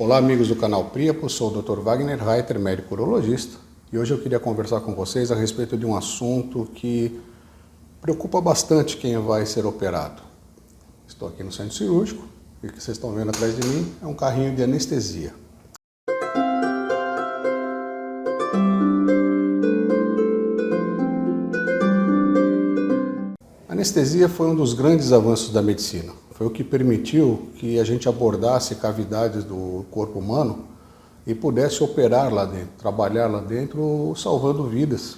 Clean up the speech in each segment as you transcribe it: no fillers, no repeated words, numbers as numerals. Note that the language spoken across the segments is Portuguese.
Olá amigos do canal Priapo, sou o Dr. Wagner Reiter, médico urologista, e hoje eu queria conversar com vocês a respeito de um assunto que preocupa bastante quem vai ser operado. Estou aqui no centro cirúrgico e o que vocês estão vendo atrás de mim é um carrinho de anestesia. A anestesia foi um dos grandes avanços da medicina. Foi o que permitiu que a gente abordasse cavidades do corpo humano e pudesse operar lá dentro, trabalhar lá dentro, salvando vidas,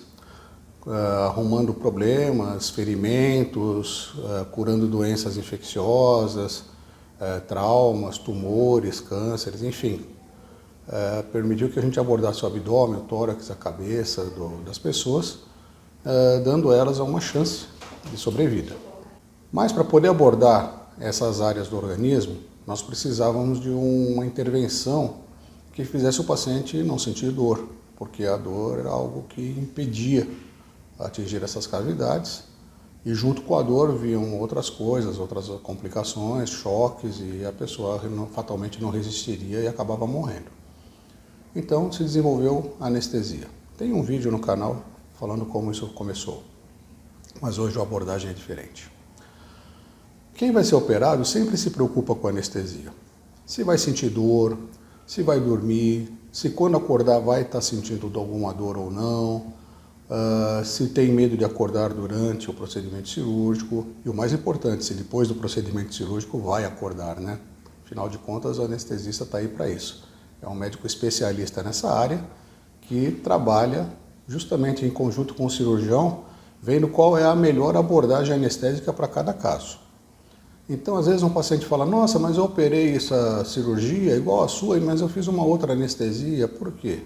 arrumando problemas, ferimentos, curando doenças infecciosas, traumas, tumores, cânceres, enfim. Permitiu que a gente abordasse o abdômen, o tórax, a cabeça das pessoas, dando a elas uma chance de sobrevida. Mas para poder abordar essas áreas do organismo, nós precisávamos de uma intervenção que fizesse o paciente não sentir dor, porque a dor era algo que impedia atingir essas cavidades e junto com a dor vinham outras coisas, outras complicações, choques e a pessoa fatalmente não resistiria e acabava morrendo. Então se desenvolveu a anestesia. Tem um vídeo no canal falando como isso começou, mas hoje a abordagem é diferente. Quem vai ser operado sempre se preocupa com a anestesia. Se vai sentir dor, se vai dormir, se quando acordar vai estar sentindo alguma dor ou não, se tem medo de acordar durante o procedimento cirúrgico e o mais importante, se depois do procedimento cirúrgico vai acordar, né? Afinal de contas, o anestesista está aí para isso. É um médico especialista nessa área que trabalha justamente em conjunto com o cirurgião, vendo qual é a melhor abordagem anestésica para cada caso. Então, às vezes um paciente fala, nossa, mas eu operei essa cirurgia igual a sua, mas eu fiz uma outra anestesia. Por quê?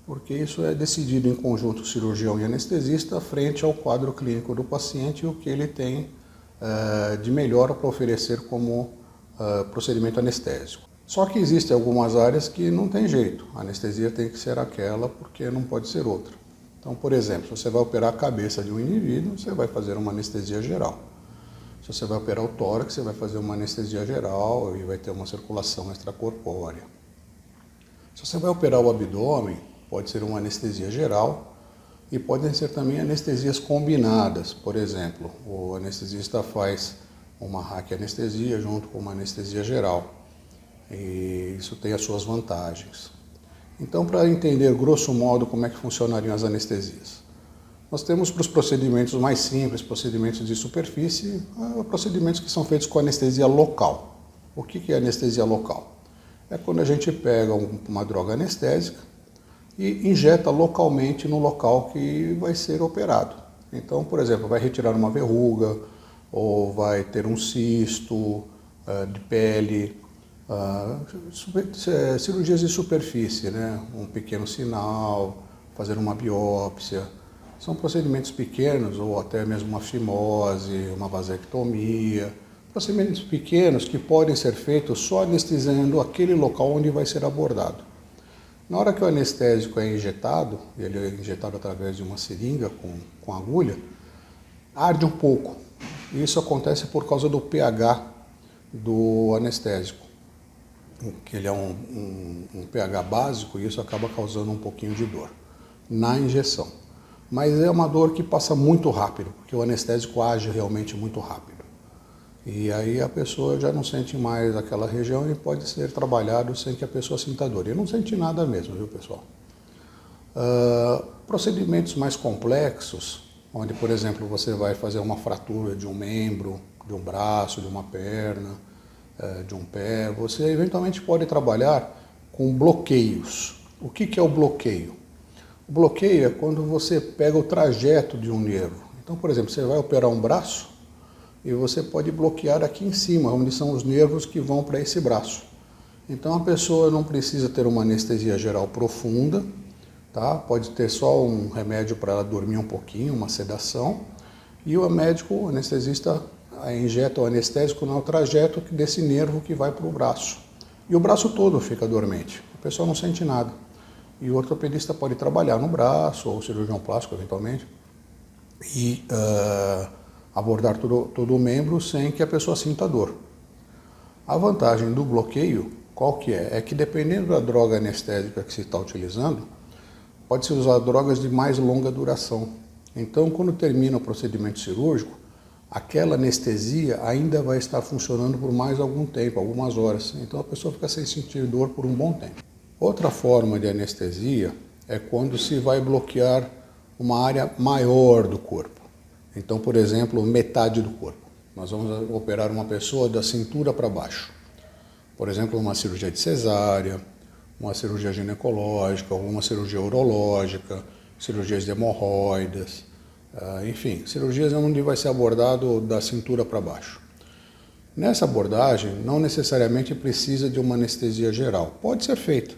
Porque isso é decidido em conjunto cirurgião e anestesista frente ao quadro clínico do paciente e o que ele tem de melhor para oferecer como procedimento anestésico. Só que existem algumas áreas que não tem jeito, a anestesia tem que ser aquela porque não pode ser outra. Então, por exemplo, se você vai operar a cabeça de um indivíduo, você vai fazer uma anestesia geral. Se você vai operar o tórax, você vai fazer uma anestesia geral e vai ter uma circulação extracorpórea. Se você vai operar o abdômen, pode ser uma anestesia geral e podem ser também anestesias combinadas. Por exemplo, o anestesista faz uma raquianestesia junto com uma anestesia geral. E isso tem as suas vantagens. Então, para entender grosso modo como é que funcionariam as anestesias, nós temos para os procedimentos mais simples, procedimentos de superfície, procedimentos que são feitos com anestesia local. O que é anestesia local? É quando a gente pega uma droga anestésica e injeta localmente no local que vai ser operado. Então, por exemplo, vai retirar uma verruga, ou vai ter um cisto de pele, cirurgias de superfície, né? Um pequeno sinal, fazer uma biópsia. São procedimentos pequenos, ou até mesmo uma fimose, uma vasectomia. Procedimentos pequenos que podem ser feitos só anestesiando aquele local onde vai ser abordado. Na hora que o anestésico é injetado, ele é injetado através de uma seringa com agulha, arde um pouco. Isso acontece por causa do pH do anestésico, que ele é um pH básico e isso acaba causando um pouquinho de dor na injeção. Mas é uma dor que passa muito rápido, porque o anestésico age realmente muito rápido. E aí a pessoa já não sente mais aquela região e pode ser trabalhado sem que a pessoa sinta dor. E não sente nada mesmo, viu, pessoal? Procedimentos mais complexos, onde, por exemplo, você vai fazer uma fratura de um membro, de um braço, de uma perna, de um pé, você eventualmente pode trabalhar com bloqueios. O que é o bloqueio? O bloqueio é quando você pega o trajeto de um nervo. Então, por exemplo, você vai operar um braço e você pode bloquear aqui em cima, onde são os nervos que vão para esse braço. Então, a pessoa não precisa ter uma anestesia geral profunda, tá? Pode ter só um remédio para ela dormir um pouquinho, uma sedação, e o médico, o anestesista, injeta o anestésico no trajeto desse nervo que vai para o braço. E o braço todo fica dormente, a pessoa não sente nada. E o ortopedista pode trabalhar no braço, ou o cirurgião plástico eventualmente, e abordar todo o membro sem que a pessoa sinta dor. A vantagem do bloqueio Qual que é? É que dependendo da droga anestésica que se está utilizando, pode-se usar drogas de mais longa duração. Então, quando termina o procedimento cirúrgico, aquela anestesia ainda vai estar funcionando por mais algum tempo, algumas horas. Então a pessoa fica sem sentir dor por um bom tempo. Outra forma de anestesia é quando se vai bloquear uma área maior do corpo. Então, por exemplo, metade do corpo. Nós vamos operar uma pessoa da cintura para baixo. Por exemplo, uma cirurgia de cesárea, uma cirurgia ginecológica, uma cirurgia urológica, cirurgias de hemorroidas, enfim, cirurgias onde vai ser abordado da cintura para baixo. Nessa abordagem, não necessariamente precisa de uma anestesia geral. Pode ser feita,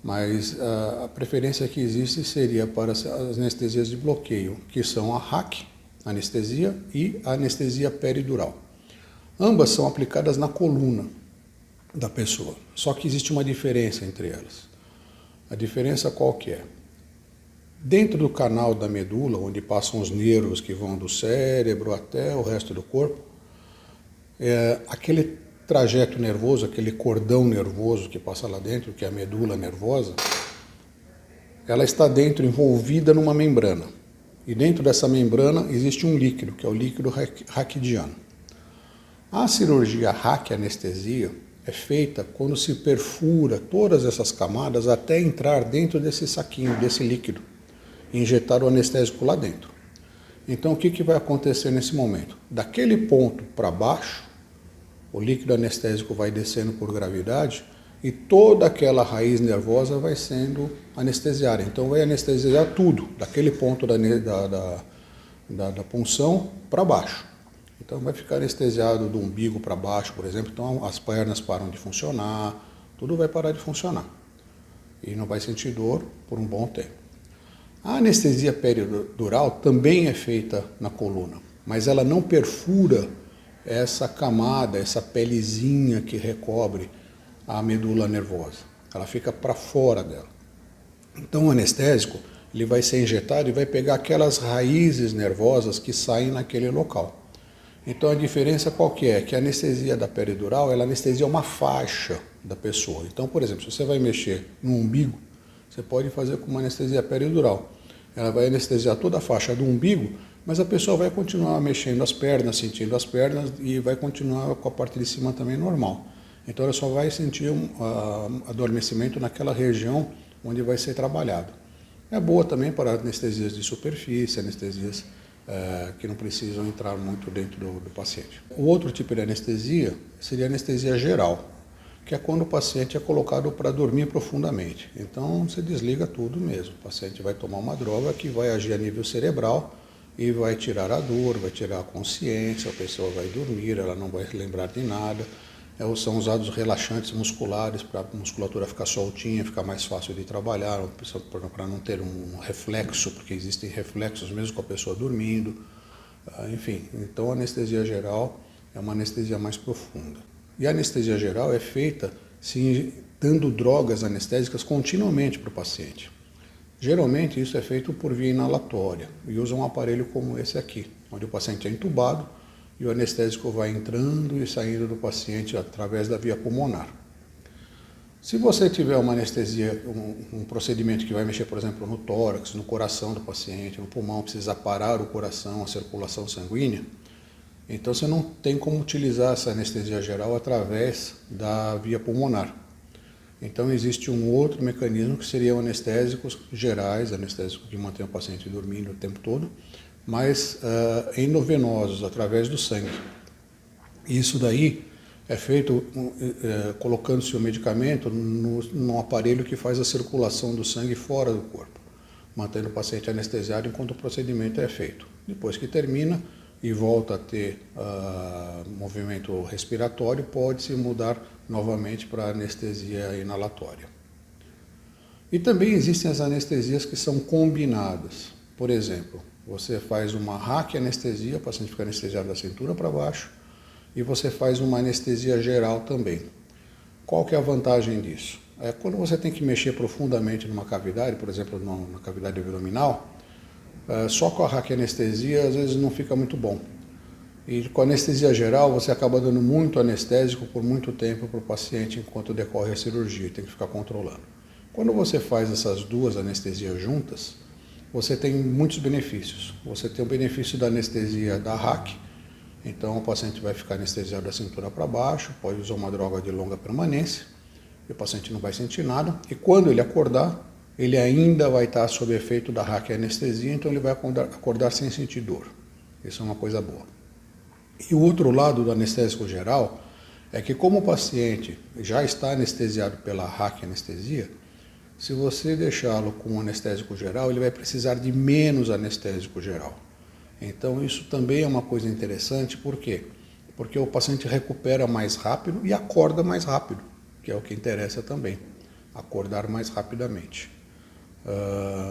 mas a preferência que existe seria para as anestesias de bloqueio, que são a RAC, anestesia, e a anestesia peridural. Ambas são aplicadas na coluna da pessoa, só que existe uma diferença entre elas. A diferença qual que é? Dentro do canal da medula, onde passam os nervos que vão do cérebro até o resto do corpo, aquele trajeto nervoso, aquele cordão nervoso que passa lá dentro, que é a medula nervosa, ela está dentro, envolvida numa membrana. E dentro dessa membrana existe um líquido, que é o líquido raquidiano. A cirurgia RAC, anestesia, é feita quando se perfura todas essas camadas até entrar dentro desse saquinho, desse líquido, e injetar o anestésico lá dentro. Então o que vai acontecer nesse momento? Daquele ponto para baixo, o líquido anestésico vai descendo por gravidade e toda aquela raiz nervosa vai sendo anestesiada. Então vai anestesiar tudo, daquele ponto da punção para baixo. Então vai ficar anestesiado do umbigo para baixo, por exemplo. Então as pernas param de funcionar, tudo vai parar de funcionar. E não vai sentir dor por um bom tempo. A anestesia peridural também é feita na coluna, mas ela não perfura essa camada, essa pelezinha que recobre a medula nervosa. Ela fica para fora dela. Então o anestésico ele vai ser injetado e vai pegar aquelas raízes nervosas que saem naquele local. Então a diferença qual que é? Que a anestesia da peridural, ela anestesia uma faixa da pessoa. Então, por exemplo, se você vai mexer no umbigo, você pode fazer com uma anestesia peridural. Ela vai anestesiar toda a faixa do umbigo, mas a pessoa vai continuar mexendo as pernas, sentindo as pernas e vai continuar com a parte de cima também normal. Então ela só vai sentir um adormecimento naquela região onde vai ser trabalhado. É boa também para anestesias de superfície, anestesias que não precisam entrar muito dentro do paciente. O outro tipo de anestesia seria a anestesia geral, que é quando o paciente é colocado para dormir profundamente. Então você desliga tudo mesmo. O paciente vai tomar uma droga que vai agir a nível cerebral e vai tirar a dor, vai tirar a consciência, a pessoa vai dormir, ela não vai lembrar de nada. São usados relaxantes musculares para a musculatura ficar soltinha, ficar mais fácil de trabalhar, para não ter um reflexo, porque existem reflexos mesmo com a pessoa dormindo. Enfim, então a anestesia geral é uma anestesia mais profunda. E a anestesia geral é feita dando drogas anestésicas continuamente para o paciente. Geralmente isso é feito por via inalatória e usa um aparelho como esse aqui, onde o paciente é entubado e o anestésico vai entrando e saindo do paciente através da via pulmonar. Se você tiver uma anestesia, um procedimento que vai mexer, por exemplo, no tórax, no coração do paciente, no pulmão, precisa parar o coração, a circulação sanguínea, então você não tem como utilizar essa anestesia geral através da via pulmonar. Então existe um outro mecanismo que seriam anestésicos gerais, anestésicos que mantêm o paciente dormindo o tempo todo, mas endovenosos, através do sangue. Isso daí é feito colocando-se o medicamento no aparelho que faz a circulação do sangue fora do corpo, mantendo o paciente anestesiado enquanto o procedimento é feito. Depois que termina e volta a ter movimento respiratório, pode-se mudar novamente para anestesia inalatória. E também existem as anestesias que são combinadas. Por exemplo, você faz uma raquianestesia, o paciente fica anestesiado da cintura para baixo, e você faz uma anestesia geral também. Qual que é a vantagem disso? Quando você tem que mexer profundamente numa cavidade, por exemplo, na cavidade abdominal, só com a raquianestesia às vezes não fica muito bom. E com anestesia geral, você acaba dando muito anestésico por muito tempo para o paciente enquanto decorre a cirurgia, tem que ficar controlando. Quando você faz essas duas anestesias juntas, você tem muitos benefícios. Você tem o benefício da anestesia da RAC, então o paciente vai ficar anestesiado da cintura para baixo, pode usar uma droga de longa permanência, e o paciente não vai sentir nada, e quando ele acordar, ele ainda vai estar sob efeito da RAC e anestesia, então ele vai acordar sem sentir dor. Isso é uma coisa boa. E o outro lado do anestésico geral é que como o paciente já está anestesiado pela RAC e anestesia, se você deixá-lo com um anestésico geral, ele vai precisar de menos anestésico geral. Então isso também é uma coisa interessante, por quê? Porque o paciente recupera mais rápido e acorda mais rápido, que é o que interessa também, acordar mais rapidamente.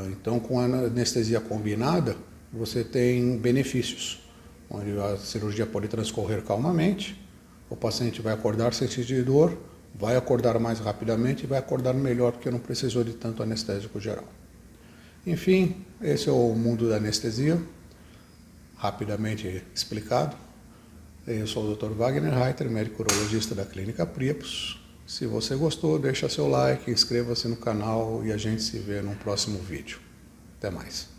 Então com a anestesia combinada, você tem benefícios, onde a cirurgia pode transcorrer calmamente, o paciente vai acordar sem sentir dor, vai acordar mais rapidamente e vai acordar melhor porque não precisou de tanto anestésico geral. Enfim, esse é o mundo da anestesia, rapidamente explicado. Eu sou o Dr. Wagner Reiter, médico urologista da Clínica Priapus. Se você gostou, deixa seu like, inscreva-se no canal e a gente se vê no próximo vídeo. Até mais.